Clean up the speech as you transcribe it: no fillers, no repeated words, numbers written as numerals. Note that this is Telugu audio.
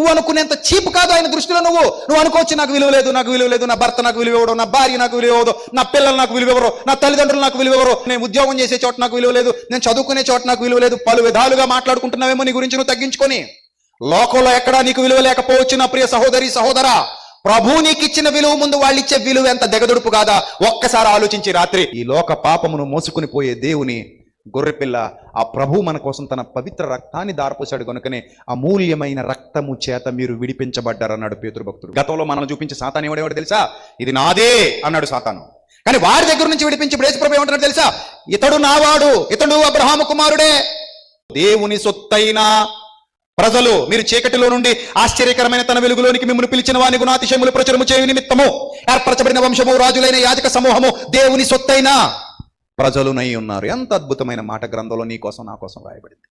నువ్వు అనుకునేంత చీప్ కాదు ఆయన దృష్టిలో. నువ్వు అనుకోవచ్చు నాకు విలువ లేదు, నాకు విలువ లేదు, నా భర్త నాకు విలువ ఇవ్వడు, నా భార్య నాకు విలువ ఇవ్వదు, నా పిల్లలు నాకు విలువ ఇవ్వరు, నా తల్లిదండ్రులు నాకు విలువ ఇవ్వరు, నేను ఉద్యోగం చేసే చోట నాకు విలువ లేదు, నేను చదువుకునే చోట నాకు విలువ లేదు. పలు విధాలుగా మాట్లాడుకుంటున్నావేమో నీ గురించి నువ్వు తగ్గించుకొని. లోకంలో ఎక్కడా నీకు విలువ లేకపోవచ్చు నా ప్రియ సహోదరి సహోదరా. ప్రభు నీకు ఇచ్చిన విలువ ముందు వాళ్ళు ఇచ్చే విలువ ఎంత దిగదుడుపు కాదా? ఒక్కసారి ఆలోచించి రాత్రి. ఈ లోక పాపమును మోసుకుని పోయే దేవుని గొర్రెపిల్ల ఆ ప్రభు మన కోసం తన పవిత్ర రక్తాన్ని దారపోసాడు కనుకనే అమూల్యమైన రక్తము చేత మీరు విడిపించబడ్డారన్నాడు పేతురు భక్తుడు. గతంలో మనం చూపించే సాతాను ఎవడేవాడు తెలుసా? ఇది నాదే అన్నాడు సాతాను. కానీ వారి దగ్గర నుంచి విడిపించి యేసు ప్రభు ఏమంటున్నాడు తెలుసా? ఇతడు నావాడు, ఇతడు అబ్రహాము కుమారుడే. దేవుని సొత్తైన ప్రజలు, మీరు చీకటిలో నుండి ఆశ్చర్యకరమైన తన వెలుగులోనికి మిమ్మల్ని పిలిచిన వాని గుణాతిశయములు ప్రచురము చేయు నిమిత్తము ఏర్పరచబడిన వంశము, రాజులైన యాజక సమూహము, దేవుని సొత్తైన ప్రజలునై ఉన్నారు. ఎంత అద్భుతమైన మాట గ్రంథంలో నీ కోసం నా కోసం రాయబడింది.